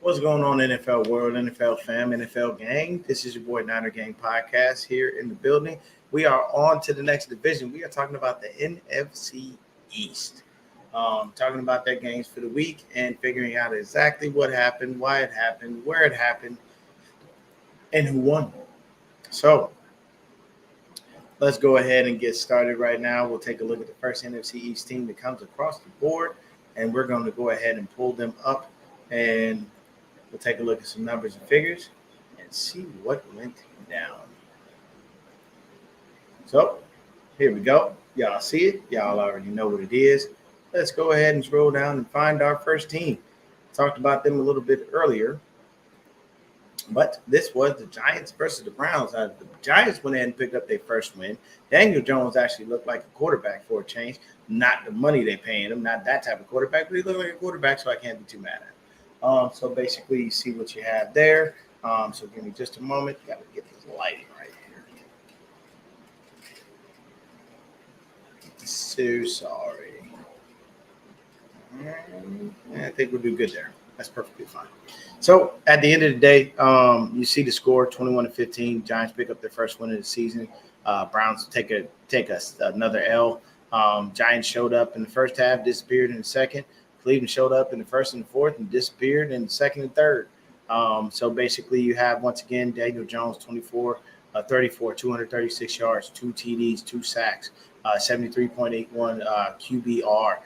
What's going on, NFL world, NFL fam, NFL gang? This is your boy Niner Gang Podcast here in the building. We are on to the next division. We are talking about the NFC East. Talking about their games for the week and figuring out exactly what happened, why it happened, where it happened, and who won. So let's go ahead and get started right now. We'll take a look at the first NFC East team that comes across the board, and we're going to go ahead and pull them up, and we'll take a look at some numbers and figures and see what went down. So here we go. Y'all see it. Y'all already know what it is. Let's go ahead and scroll down and find our first team. Talked about them a little bit earlier, but this was the Giants versus the Browns. The Giants went ahead and picked up their first win. Daniel Jones actually looked like a quarterback for a change. Not the money they're paying him, not that type of quarterback, but he looked like a quarterback, so I can't be too mad at him. So basically, you see what you have there. So give me just a moment. Got to get this lighting right here. So sorry. I think we'll do good there. That's perfectly fine. So at the end of the day, you see the score 21-15. Giants pick up their first win of the season. Browns take another L. Giants showed up in the first half, disappeared in the second. Cleveland showed up in the first and the fourth and disappeared in the second and third. So basically you have, once again, Daniel Jones, 34, 236 yards, 2 TDs, 2 sacks, 73.81 QBR.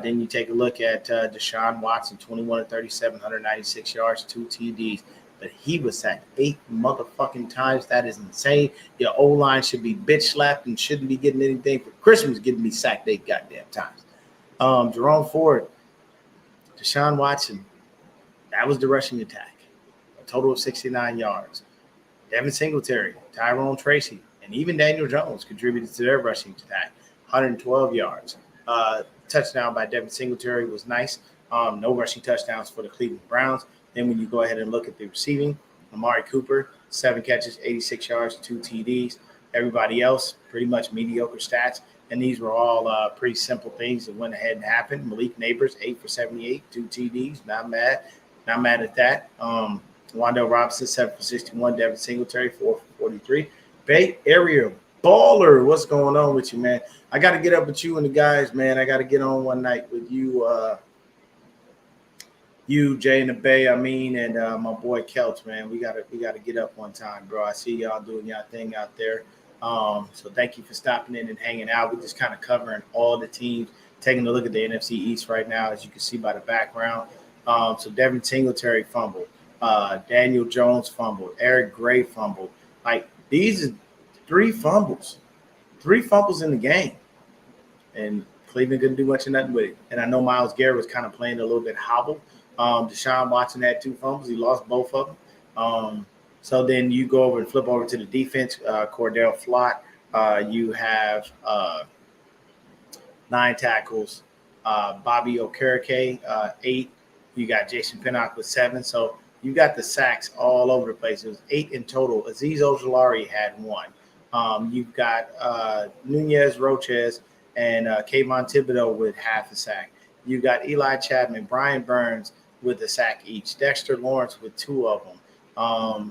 Then you take a look at Deshaun Watson, 21-37, 196 yards, 2 TDs. But he was sacked 8 motherfucking times. That is insane. Your O-line should be bitch slapped and shouldn't be getting anything for Christmas, getting me sacked 8 goddamn times. Jerome Ford, Deshaun Watson, that was the rushing attack. A total of 69 yards. Devin Singletary, Tyrone Tracy, and even Daniel Jones contributed to their rushing attack. 112 yards. Touchdown by Devin Singletary was nice. No rushing touchdowns for the Cleveland Browns. Then when you go ahead and look at the receiving, Amari Cooper, 7 catches, 86 yards, 2 TDs. Everybody else, pretty much mediocre stats. And these were all pretty simple things that went ahead and happened. Malik Neighbors, 8 for 78, 2 TDs. Not mad. Not mad at that. Wandale Robinson, 7 for 61. Devin Singletary, 4 for 43. Bay Area baller. What's going on with you, man? I got to get up with you and the guys, man. I got to get on one night with you, Jay and the Bay, and my boy Kelch, man. We gotta get up one time, bro. I see y'all doing y'all thing out there. So thank you for stopping in and hanging out. We're just kind of covering all the teams, taking a look at the NFC East right now, as you can see by the background. So Devin Singletary fumbled, Daniel Jones fumbled, Eric Gray fumbled. Like, these are 3 fumbles in the game, and Cleveland didn't do much of nothing with it. And I know Myles Garrett was kind of playing a little bit hobbled. Deshaun Watson had 2 fumbles. He lost both of them. So then you go over and flip over to the defense. Cordell Flott, you have 9 tackles. Bobby Okereke, 8. You got Jason Pinnock with 7. So you got the sacks all over the place. It was 8 in total. Azeez Ojulari had 1. You've got Nunez Roches and Kayvon Thibodeau with half a sack. You've got Eli Chapman, Brian Burns with a sack each, Dexter Lawrence with 2 of them.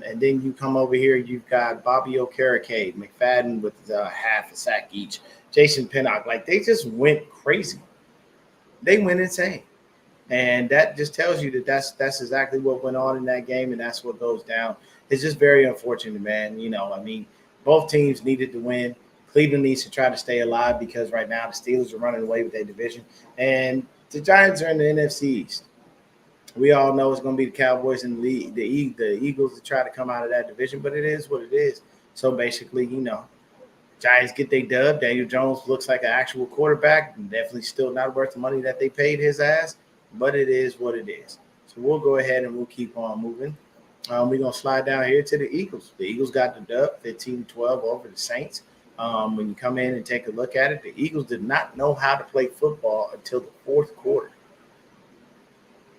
And then you come over here, you've got Bobby Okereke, McFadden with half a sack each, Jason Pinnock. Like, they just went crazy. They went insane. And that just tells you that that's exactly what went on in that game, and that's what goes down. It's just very unfortunate, man. Both teams needed to win. Cleveland needs to try to stay alive because right now the Steelers are running away with their division. And the Giants are in the NFC East. We all know it's going to be the Cowboys and the Eagles to try to come out of that division, but it is what it is. So basically, Giants get their dub. Daniel Jones looks like an actual quarterback. Definitely still not worth the money that they paid his ass, but it is what it is. So we'll go ahead and we'll keep on moving. We're going to slide down here to the Eagles. The Eagles got the dub, 15-12 over the Saints. When you come in and take a look at it, the Eagles did not know how to play football until the 4th quarter.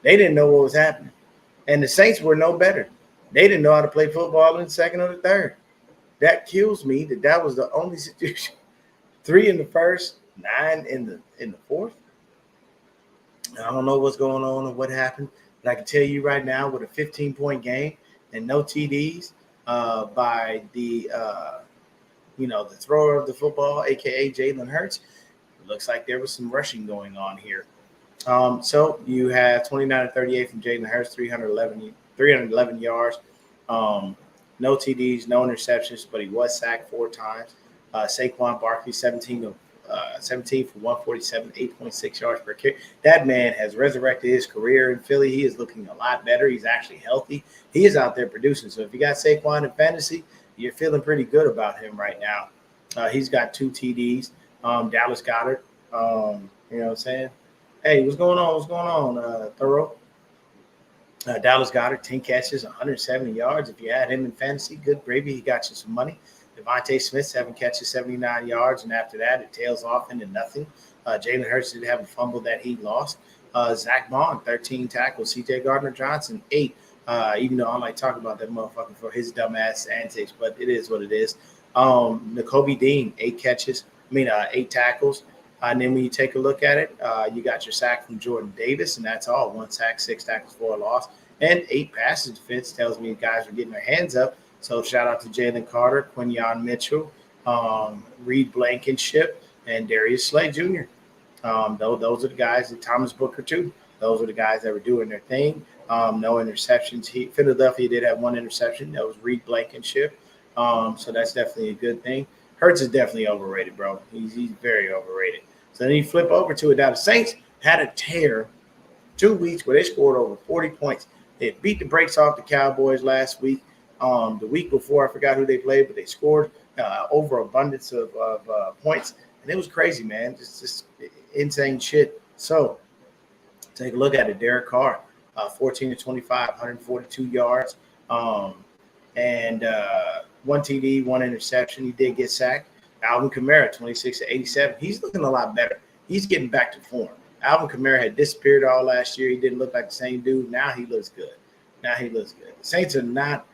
They didn't know what was happening. And the Saints were no better. They didn't know how to play football in the 2nd or the 3rd. That kills me that was the only situation. 3 in the 1st, 9 in the 4th. I don't know what's going on or what happened. But I can tell you right now, with a 15-point game and no TDs by the the thrower of the football, aka Jalen Hurts, it looks like there was some rushing going on here. So you have 29 to 38 from Jalen Hurts, 311 yards. No TDs, no interceptions, but he was sacked 4 times. Saquon Barkley, 17 for 147, 8.6 yards per carry. That man has resurrected his career in Philly. He is looking a lot better. He's actually healthy. He is out there producing. So if you got Saquon in fantasy, you're feeling pretty good about him right now. He's got 2 TDs. Dallas Goedert, you know what I'm saying? Hey, what's going on? What's going on, Thorough? Dallas Goedert, 10 catches, 170 yards. If you had him in fantasy, good gravy. He got you some money. Devontae Smith, 7 catches, 79 yards. And after that, it tails off into nothing. Jalen Hurts did have a fumble that he lost. Zach Bond, 13 tackles. C.J. Gardner-Johnson, 8. Even though I like talking about that motherfucker for his dumbass antics, but it is what it is. Nakobe Dean, 8 tackles. And then when you take a look at it, you got your sack from Jordan Davis, and that's all. 1 sack, 6 tackles, 4 loss, and 8 passes defense. Tells me guys are getting their hands up. So shout out to Jalen Carter, Quinyon Mitchell, Reed Blankenship, and Darius Slay Jr. Those are the guys, and Thomas Booker too. Those are the guys that were doing their thing. No interceptions. Philadelphia did have 1 interception. That was Reed Blankenship. So that's definitely a good thing. Hurts is definitely overrated, bro. He's very overrated. So then you flip over to it. Now the Saints had a tear 2 weeks where they scored over 40 points. They beat the brakes off the Cowboys last week. The week before, I forgot who they played, but they scored overabundance of points. And it was crazy, man. Just insane shit. So take a look at it. Derek Carr, 14 to 25, 142 yards. And 1 TD, 1 interception. He did get sacked. Alvin Kamara, 26 to 87. He's looking a lot better. He's getting back to form. Alvin Kamara had disappeared all last year. He didn't look like the same dude. Now he looks good. The Saints are not.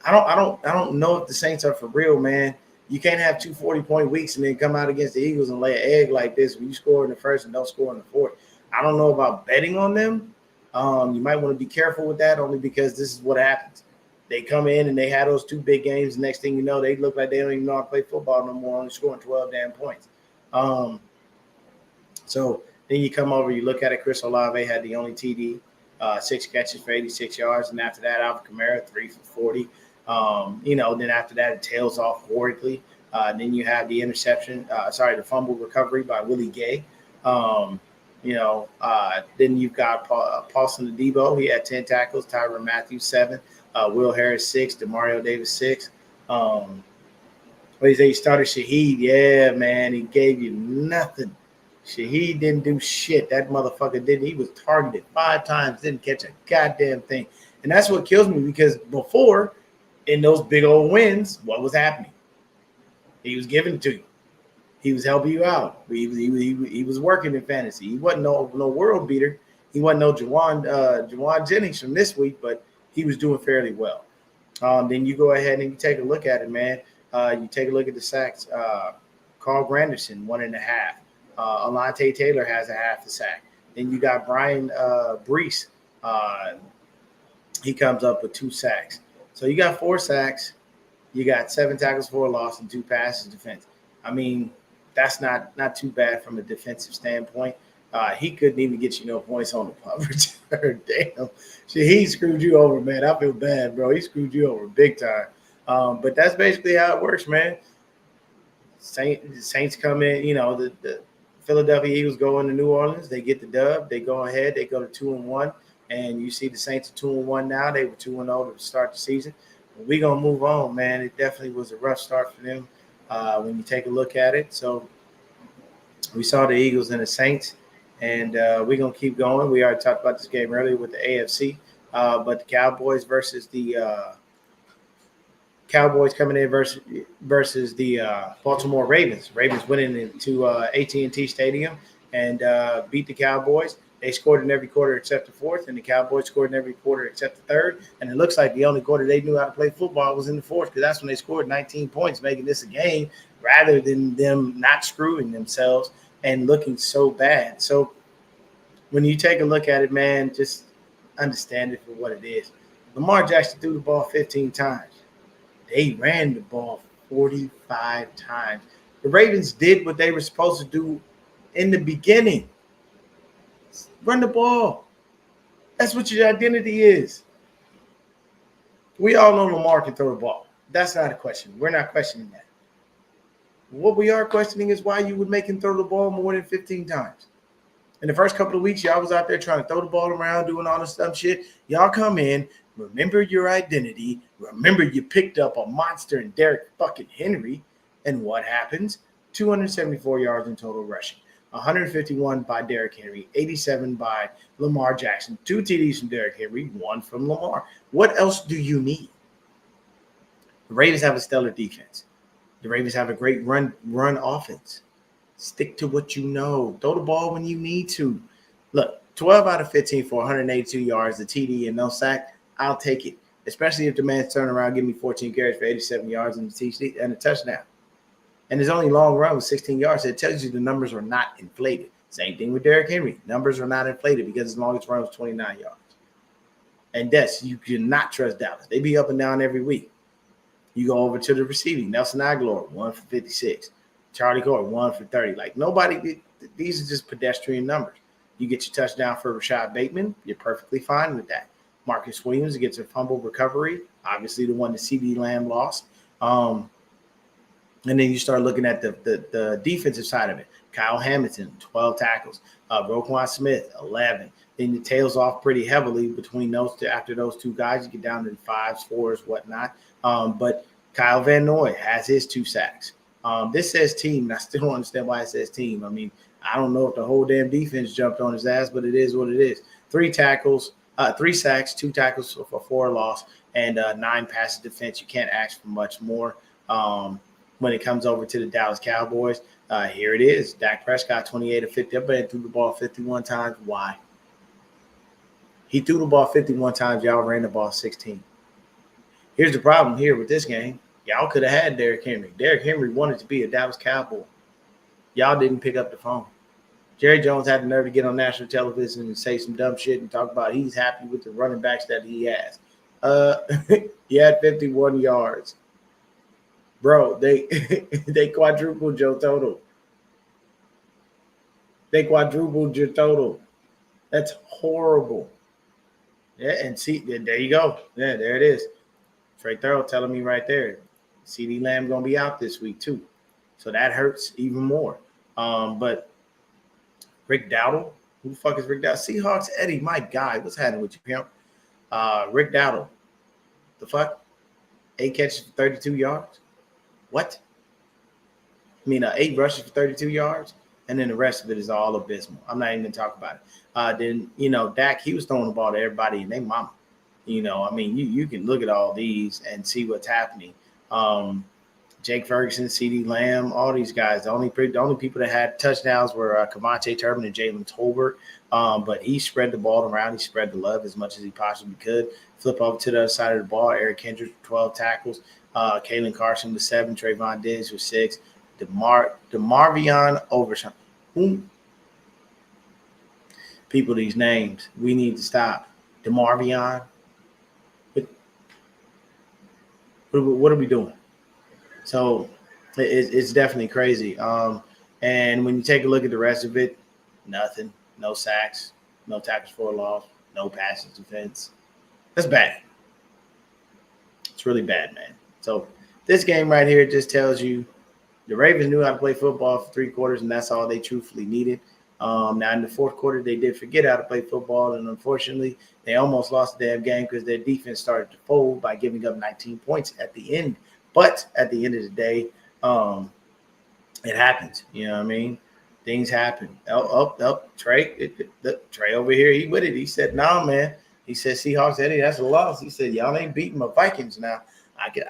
I don't know if the Saints are for real, man. You can't have 2 40-point weeks and then come out against the Eagles and lay an egg like this when you score in the first and don't score in the fourth. I don't know about betting on them. You might want to be careful with that only because this is what happens. They come in and they had those 2 big games. The next thing you know, they look like they don't even know how to play football no more, only scoring 12 damn points. So then you come over, you look at it. Chris Olave had the only TD, 6 catches for 86 yards. And after that, Alvin Kamara, 3 for 40. Then after that, it tails off horribly. Then you have the the fumble recovery by Willie Gay. Then you've got Paulson Adebo. He had 10 tackles. Tyrann Mathieu, 7. Will Harris, 6. Demario Davis, 6. He started Shaheed. Yeah, man, he gave you nothing. Shaheed didn't do shit. That motherfucker didn't. He was targeted 5 times, didn't catch a goddamn thing. And that's what kills me because before, in those big old wins, what was happening? He was giving it to you. He was helping you out. He was working in fantasy. He wasn't no world beater. He wasn't no Jawan Jennings from this week, but he was doing fairly well. Then you go ahead and you take a look at it, man. You take a look at the sacks. Carl Granderson, 1.5. Alontae Taylor has a half a sack. Then you got Brian Brees. He comes up with 2 sacks. So you got 4 sacks. You got 7 tackles for a loss and 2 passes defense. I mean, that's not too bad from a defensive standpoint. He couldn't even get you no points on the punt return. Damn. He screwed you over, man. I feel bad, bro. He screwed you over big time. But that's basically how it works, man. Saints come in, the Philadelphia Eagles go into New Orleans. They get the dub. They go ahead. They go to 2-1. And you see the Saints are 2-1 now. They were 2-0 to start the season. But we're going to move on, man. It definitely was a rough start for them when you take a look at it. So we saw the Eagles and the Saints, and we're going to keep going. We already talked about this game earlier with the AFC. But the Cowboys versus the Cowboys coming in versus the Baltimore Ravens. Ravens went into AT&T Stadium and beat the Cowboys. They scored in every quarter except the fourth, and the Cowboys scored in every quarter except the third. And it looks like the only quarter they knew how to play football was in the fourth because that's when they scored 19 points, making this a game rather than them not screwing themselves and looking so bad. So when you take a look at it, man, just understand it for what it is. Lamar Jackson threw the ball 15 times. They ran the ball 45 times. The Ravens did what they were supposed to do in the beginning. Run the ball. That's what your identity is. We all know Lamar can throw the ball. That's not a question. We're not questioning that. What we are questioning is why you would make him throw the ball more than 15 times. In the first couple of weeks, y'all was out there trying to throw the ball around, doing all this dumb shit. Y'all come in, remember your identity, remember you picked up a monster in Derrick fucking Henry, and what happens? 274 yards in total rushing. 151 by Derrick Henry, 87 by Lamar Jackson, 2 TDs from Derrick Henry, 1 from Lamar. What else do you need? The Ravens have a stellar defense. The Ravens have a great run offense. Stick to what you know. Throw the ball when you need to. Look, 12 out of 15 for 182 yards, the TD and no sack. I'll take it, especially if the man's turning around, give me 14 carries for 87 yards and a touchdown. And his only long run was 16 yards. So it tells you the numbers are not inflated. Same thing with Derrick Henry. Numbers are not inflated because his longest run was 29 yards. And that's, you cannot trust Dallas. They be up and down every week. You go over to the receiving. Nelson Aguilar, 1 for 56. Charlie Gore, 1 for 30. Like, nobody, these are just pedestrian numbers. You get your touchdown for Rashad Bateman, you're perfectly fine with that. Marcus Williams gets a fumble recovery, obviously the one that CeeDee Lamb lost. And then you start looking at the defensive side of it. Kyle Hamilton, 12 tackles. Roquan Smith, 11. Then it tails off pretty heavily between those two. After those two guys, you get down to the 5s, 4s, whatnot. But Kyle Van Noy has his 2 sacks. This says team, and I still don't understand why it says team. I mean, I don't know if the whole damn defense jumped on his ass, but it is what it is. 3 tackles, 3 sacks, 2 tackles for 4 loss, and 9 passes defense. You can't ask for much more. When it comes over to the Dallas Cowboys, here it is. Dak Prescott, 28 of 50. Up and threw the ball 51 times. Why? He threw the ball 51 times. Y'all ran the ball 16. Here's the problem here with this game. Y'all could have had Derrick Henry. Derrick Henry wanted to be a Dallas Cowboy. Y'all didn't pick up the phone. Jerry Jones had the nerve to get on national television and say some dumb shit and talk about he's happy with the running backs that he has. He had 51 yards. Bro, they quadrupled your total. They quadrupled your total. That's horrible. Yeah, and see, there you go. Yeah, there it is. Trey Thurl telling me right there. CeeDee Lamb going to be out this week too. So that hurts even more. But Rick Dowdle, who the fuck is Rick Dowdle? Seahawks Eddie, my guy. What's happening with you, pimp? Rick Dowdle. The fuck? 8 catches for 32 yards? What? I mean, 8 rushes for 32 yards, and then the rest of it is all abysmal. I'm not even going to talk about it. Then, Dak, he was throwing the ball to everybody and their mama. I mean, you can look at all these and see what's happening. Jake Ferguson, CeeDee Lamb, all these guys. The only people that had touchdowns were Kavontae Turpin and Jalen Tolbert. But he spread the ball around. He spread the love as much as he possibly could. Flip over to the other side of the ball. Eric Kendricks, 12 tackles. Kalen Carson with 7. Trayvon Diggs with 6. DeMarvion Overshown. Whom? People, these names. We need to stop. DeMarvion. What are we doing? So it's definitely crazy. And when you take a look at the rest of it, nothing. No sacks, no tackles for a loss, no passes defense. That's bad. It's really bad, man. So this game right here just tells you the Ravens knew how to play football for 3 quarters, and that's all they truthfully needed. Now, in the 4th quarter, they did forget how to play football, and unfortunately, they almost lost the damn game because their defense started to fold by giving up 19 points at the end. But at the end of the day, it happens. You know what I mean? Things happen. Trey over here, he with it. He said, "No, man." He said, "Seahawks, Eddie, that's a loss." He said, "Y'all ain't beating my Vikings now." I can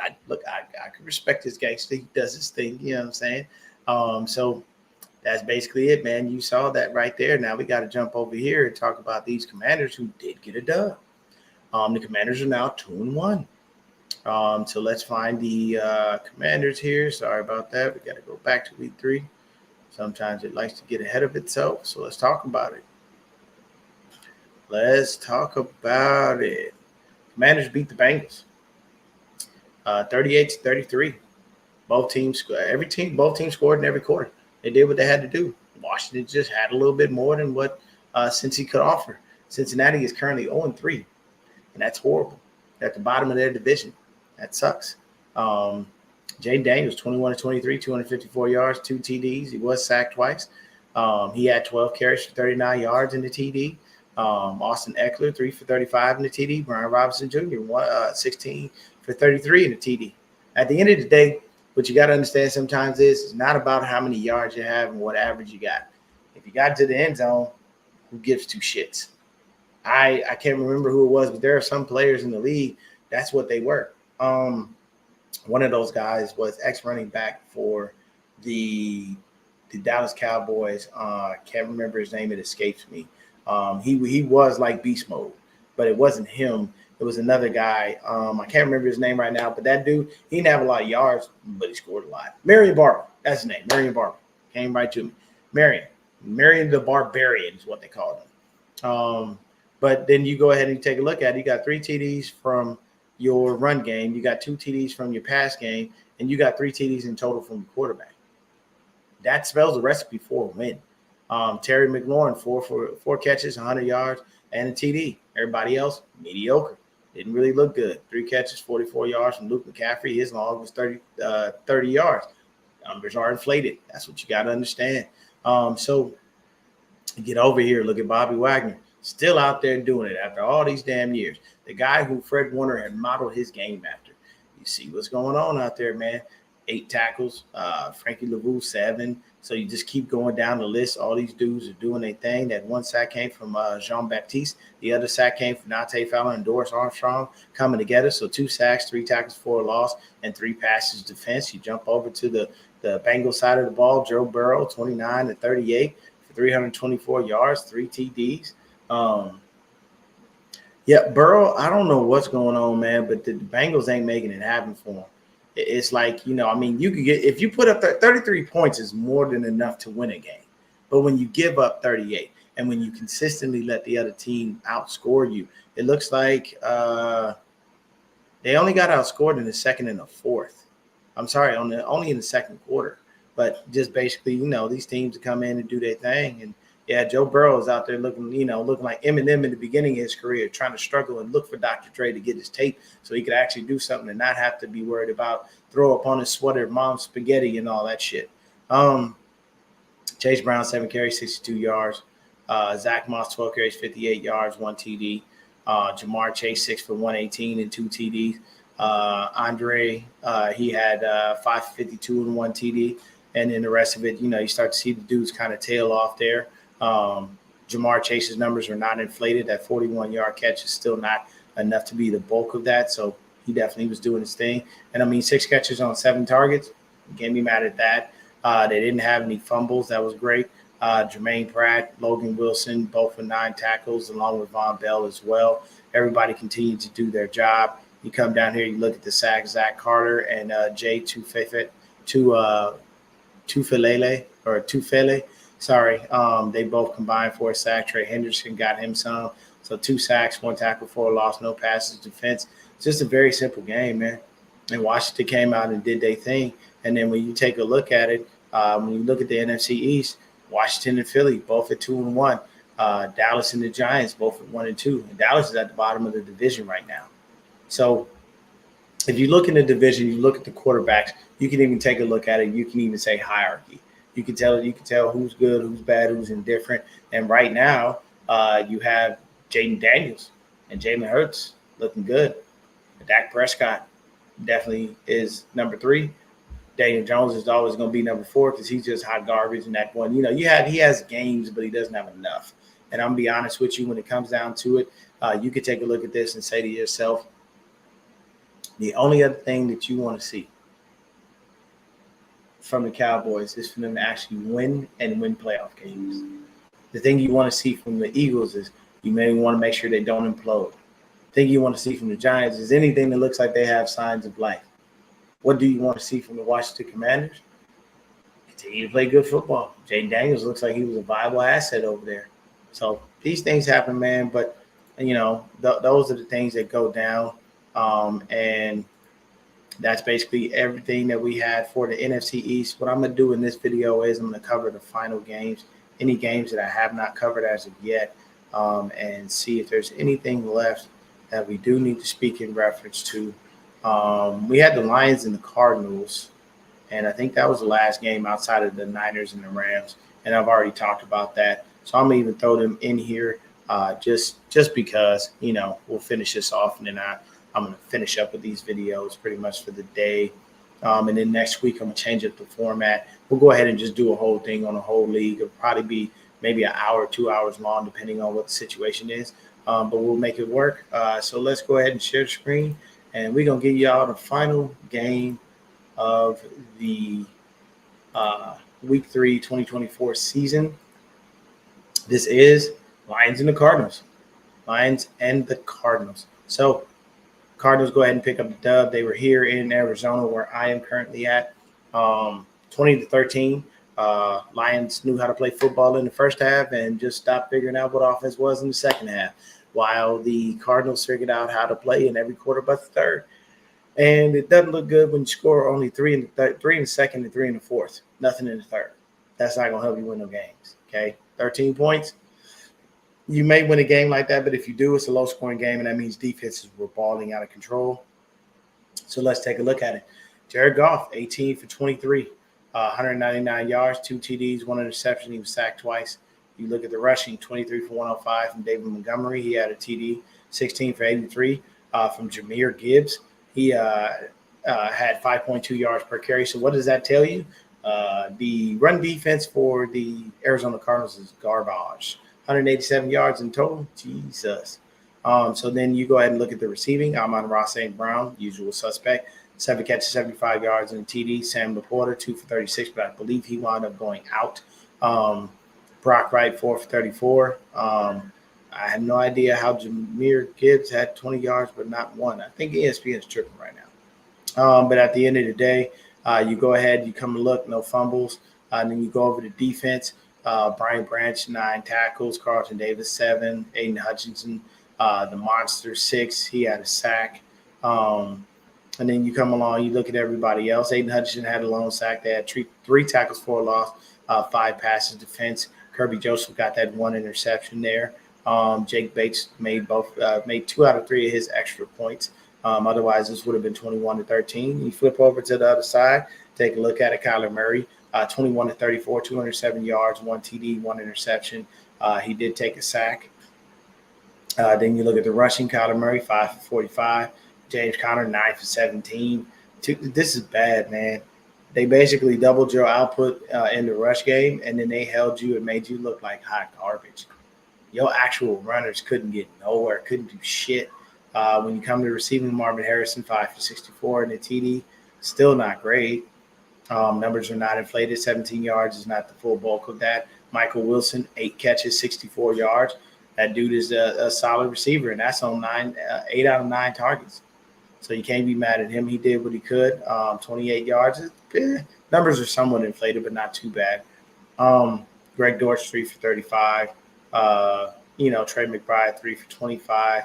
respect this gangster. He does his thing. You know what I'm saying? So that's basically it, man. You saw that right there. Now we got to jump over here and talk about these Commanders who did get a dub. The Commanders are now 2-1. So let's find the Commanders here. Sorry about that. We got to go back to week 3. Sometimes it likes to get ahead of itself. So let's talk about it. Let's talk about it. Commanders beat the Bengals 38-33. Both teams scored in every quarter. They did what they had to do. Washington just had a little bit more than what Cincy could offer. Cincinnati is currently 0-3, and that's horrible. They're at the bottom of their division. That sucks. Jaden Daniels, 21-23, 254 yards, 2 TDs. He was sacked twice. He had 12 carries for 39 yards in the TD. Austin Eckler, 3 for 35 in the TD. Brian Robinson Jr., 16 for 33 in the TD. At the end of the day, what you got to understand sometimes is it's not about how many yards you have and what average you got. If you got to the end zone, who gives two shits? I can't remember who it was, but there are some players in the league, that's what they were. One of those guys was ex-running back for the Dallas Cowboys. Can't remember his name. It escapes me. He was like beast mode, but it wasn't him. It was another guy. I can't remember his name right now, but that dude, he didn't have a lot of yards, but he scored a lot. Marion Barber. That's his name. Marion Barber. Came right to me. Marion the Barbarian is what they called him. But then you go ahead and you take a look at it. You got 3 TDs from your run game. You got 2 TDs from your pass game, and you got 3 TDs in total from your quarterback. That spells a recipe for a win. Terry McLaurin, 4 catches, 100 yards, and a TD. Everybody else, mediocre. Didn't really look good. 3 catches, 44 yards from Luke McCaffrey. His log was 30 yards. Numbers are inflated. That's what you got to understand. So get over here. Look at Bobby Wagner. Still out there doing it after all these damn years. The guy who Fred Warner had modeled his game after. You see what's going on out there, man. 8 tackles. Frankie Laveau, 7. So you just keep going down the list. All these dudes are doing their thing. That one sack came from Jean-Baptiste. The other sack came from Nate Fowler and Doris Armstrong coming together. So 2 sacks, 3 tackles, 4 loss, and 3 passes defense. You jump over to the Bengals side of the ball. Joe Burrow, 29-38 for 324 yards, 3 TDs. Burrow, I don't know what's going on, man, but the Bengals ain't making it happen for him. It's like, you could get, if you put up 33 points is more than enough to win a game. But when you give up 38 and when you consistently let the other team outscore you, it looks like they only got outscored in the second and the fourth. I'm sorry, only in the second quarter. But just basically, these teams come in and do their thing. And yeah, Joe Burrow is out there looking like Eminem in the beginning of his career, trying to struggle and look for Dr. Dre to get his tape so he could actually do something and not have to be worried about throw up on his sweater, mom's spaghetti, and all that shit. Chase Brown, 7 carries, 62 yards. Zach Moss, 12 carries, 58 yards, 1 TD. Jamar Chase, 6 for 118 and 2 TDs. Andre, he had 552 and 1 TD. And then the rest of it, you start to see the dudes kind of tail off there. Jamar Chase's numbers are not inflated. That 41-yard catch is still not enough to be the bulk of that. So he definitely was doing his thing. And 6 catches on 7 targets. You can't be mad at that. They didn't have any fumbles. That was great. Jermaine Pratt, Logan Wilson, both with 9 tackles, along with Von Bell as well. Everybody continued to do their job. You come down here, you look at the sacks, Zach Carter and Jay Tufele. Sorry. They both combined for a sack. Trey Henderson got him some. So 2 sacks, 1 tackle, 4 loss, no passes, defense. It's just a very simple game, man. And Washington came out and did their thing. And then when you take a look at it, when you look at the NFC East, Washington and Philly both at 2-1. Dallas and the Giants both at 1-2. And Dallas is at the bottom of the division right now. So if you look in the division, you look at the quarterbacks, you can even take a look at it. You can even say hierarchy. You can tell who's good, who's bad, who's indifferent. And right now, you have Jaden Daniels and Jalen Hurts looking good. Dak Prescott definitely is number 3. Daniel Jones is always going to be number 4 because he's just hot garbage in that one. He has games, but he doesn't have enough. And I'm going to be honest with you, when it comes down to it, you could take a look at this and say to yourself, the only other thing that you want to see from the Cowboys is for them to actually win and win playoff games. The thing you want to see from the Eagles is you may want to make sure they don't implode. The thing you want to see from the Giants is anything that looks like they have signs of life. What do you want to see from the Washington Commanders? Continue to play good football. Jaden Daniels looks like he was a viable asset over there. So these things happen, man. But those are the things that go down. And that's basically everything that we had for the NFC East. What I'm going to do in this video is I'm going to cover the final games, any games that I have not covered as of yet, and see if there's anything left that we do need to speak in reference to. We had the Lions and the Cardinals, and I think that was the last game outside of the Niners and the Rams, and I've already talked about that. So I'm going to even throw them in here just because, we'll finish this off, and then I'm going to finish up with these videos pretty much for the day. And then next week, I'm going to change up the format. We'll go ahead and just do a whole thing on a whole league. It'll probably be maybe an hour, 2 hours long, depending on what the situation is. But we'll make it work. So let's go ahead and share the screen. And we're going to give y'all the final game of the Week 3 2024 season. This is Lions and the Cardinals. Lions and the Cardinals. So Cardinals go ahead and pick up the dub. They were here in Arizona, where I am currently at, 20-13. Lions knew how to play football in the first half and just stopped figuring out what offense was in the second half, while the Cardinals figured out how to play in every quarter but the third. And it doesn't look good when you score only three in the second and 3 in the fourth. Nothing in the third. That's not going to help you win no games, okay? 13 points. You may win a game like that, but if you do, it's a low-scoring game, and that means defenses were balling out of control. So let's take a look at it. Jared Goff, 18 for 23, 199 yards, 2 TDs, 1 interception. He was sacked twice. You look at the rushing, 23 for 105 from David Montgomery. He had a TD, 16 for 83 from Jahmyr Gibbs. He had 5.2 yards per carry. So what does that tell you? The run defense for the Arizona Cardinals is garbage. 187 yards in total. Jesus. So then you go ahead and look at the receiving. Amon-Ra St. Brown, usual suspect. 7 catches, 75 yards in a TD. Sam Laporta, 2 for 36, but I believe he wound up going out. Brock Wright, 4 for 34. I have no idea how Jahmyr Gibbs had 20 yards, but not 1. I think ESPN is tripping right now. But at the end of the day, you go ahead, you come and look, no fumbles. And then you go over to defense. Brian Branch, 9 tackles. Carlton Davis, 7. Aiden Hutchinson, the monster, 6. He had a sack. And then you come along, you look at everybody else. Aiden Hutchinson had a lone sack. They had 3 tackles for a loss, 5 passes defense. Kirby Joseph got that 1 interception there. Jake Bates made 2 out of 3 of his extra points. Otherwise, this would have been 21-13. You flip over to the other side, take a look at it. Kyler Murray, 21-34, 207 yards, 1 TD, 1 interception. He did take a sack. Then you look at the rushing. Kyler Murray, 5 for 45. James Conner, 9 for 17. This is bad, man. They basically doubled your output in the rush game, and then they held you and made you look like hot garbage. Your actual runners couldn't get nowhere, couldn't do shit. When you come to receiving, Marvin Harrison, 5 for 64 in the TD, still not great. Numbers are not inflated. 17 yards is not the full bulk of that. Michael Wilson, 8 catches, 64 yards. That dude is a solid receiver, and that's on 8 out of 9 targets. So you can't be mad at him. He did what he could. 28 yards. Numbers are somewhat inflated, but not too bad. Greg Dortch, 3 for 35. Trey McBride, 3 for 25.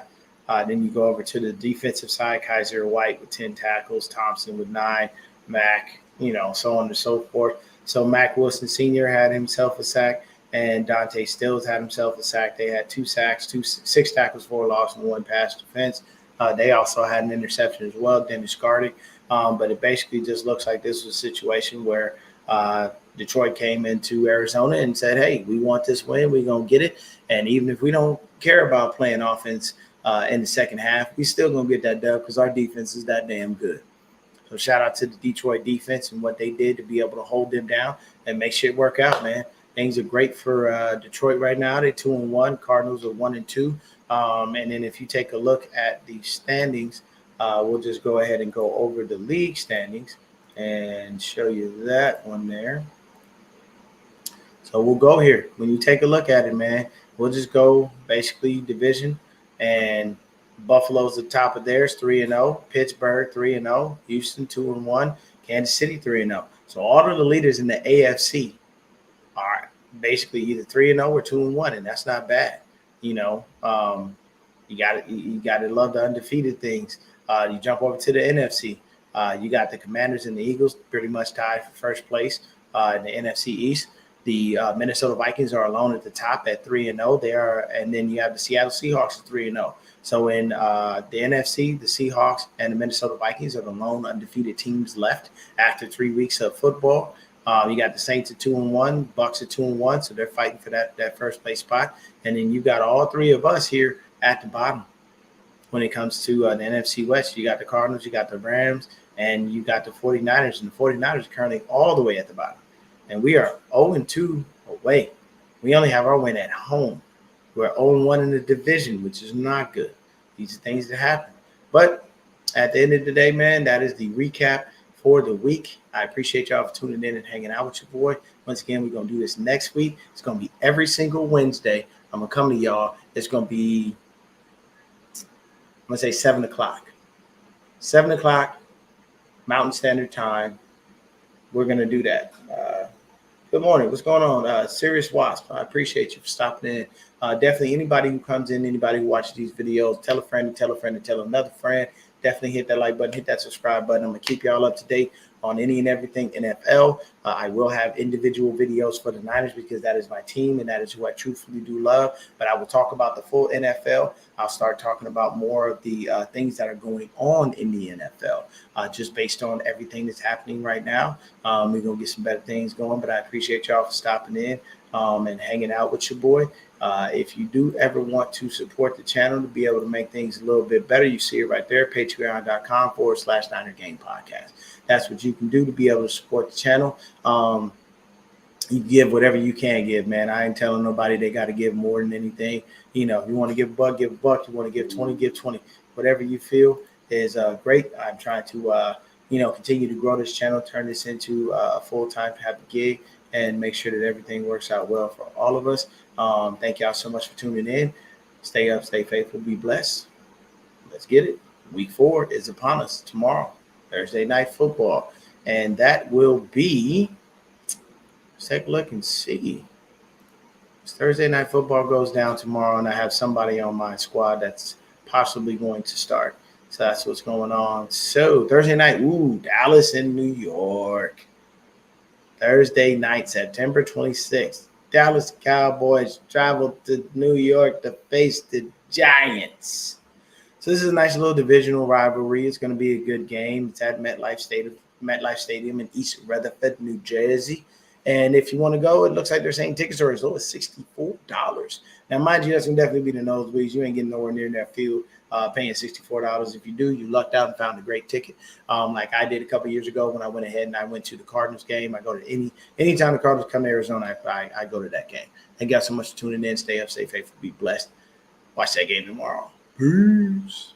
Then you go over to the defensive side. Kaiser White with 10 tackles. Thompson with 9. Mack, so on and so forth. So Mack Wilson Sr. had himself a sack, and Dante Stills had himself a sack. They had 2 sacks, 6 tackles for a loss, and 1 pass defense. They also had an interception as well, Dennis Gardick. But it basically just looks like this was a situation where Detroit came into Arizona and said, hey, we want this win. We're going to get it. And even if we don't care about playing offense in the second half, we still going to get that dub because our defense is that damn good. So shout out to the Detroit defense and what they did to be able to hold them down and make shit work out, man. Things are great for Detroit right now. They're 2-1. Cardinals are 1-2. And then if you take a look at the standings, we'll just go ahead and go over the league standings and show you that one there. So we'll go here. When you take a look at it, man, we'll just go basically division. And Buffalo's the top of theirs, 3-0. Pittsburgh, 3-0. Houston, 2-1. Kansas City, 3-0. So all of the leaders in the AFC are basically either 3-0 or 2-1, and that's not bad. You got to love the undefeated things. You jump over to the NFC. You got the Commanders and the Eagles pretty much tied for first place in the NFC East. The Minnesota Vikings are alone at the top at 3-0. And then you have the Seattle Seahawks at 3-0. So in the NFC, the Seahawks and the Minnesota Vikings are the lone undefeated teams left after 3 weeks of football. You got the Saints at 2-1, Bucks at 2-1, so they're fighting for that first place spot. And then you got all three of us here at the bottom. When it comes to the NFC West, you got the Cardinals, you got the Rams, and you got the 49ers. And the 49ers are currently all the way at the bottom. And we are 0-2 away. We only have our win at home. We're 0-1 in the division, which is not good. These are things that happen. But at the end of the day, man, that is the recap for the week. I appreciate y'all for tuning in and hanging out with your boy. Once again, we're going to do this next week. It's going to be every single Wednesday. I'm going to come to y'all. It's going to be, I'm going to say 7 o'clock. 7 o'clock, Mountain Standard Time. We're going to do that. Good morning. What's going on? Serious Wasp. I appreciate you for stopping in. Definitely anybody who comes in, anybody who watches these videos, tell a friend and tell a friend and tell another friend. Definitely hit that like button, hit that subscribe button. I'm going to keep y'all up to date on any and everything NFL. I will have individual videos for the Niners because that is my team and that is who I truthfully do love. But I will talk about the full NFL. I'll start talking about more of the things that are going on in the NFL, just based on everything that's happening right now. We're going to get some better things going, but I appreciate y'all for stopping in and hanging out with your boy. If you do ever want to support the channel to be able to make things a little bit better, you see it right there, patreon.com/Niner Game Podcast. That's what you can do to be able to support the channel. You give whatever you can give, man. I ain't telling nobody they got to give more than anything. You know, if you want to give a buck, give a buck. You want to give 20, give 20. Whatever you feel is great. I'm trying to, continue to grow this channel, turn this into a full-time happy gig, and make sure that everything works out well for all of us. Thank y'all so much for tuning in. Stay up, stay faithful, be blessed. Let's get it. Week 4 is upon us tomorrow, Thursday night football. And that will be, let's take a look and see. Thursday night football goes down tomorrow, and I have somebody on my squad that's possibly going to start. So that's what's going on. So Thursday night, Dallas and New York. Thursday night, September 26th. Dallas Cowboys travel to New York to face the Giants. So this is a nice little divisional rivalry. It's going to be a good game. It's at MetLife Stadium in East Rutherford, New Jersey. And if you want to go, it looks like they're saying tickets are as low as $64. Now, mind you, that's going to definitely be the nosebleeds. You ain't getting nowhere near that field paying $64. If you do, you lucked out and found a great ticket. Like I did a couple years ago when I went ahead and I went to the Cardinals game. I go to anytime the Cardinals come to Arizona, I go to that game. Thank you guys so much for tuning in. Stay up, stay faithful, be blessed. Watch that game tomorrow. Peace.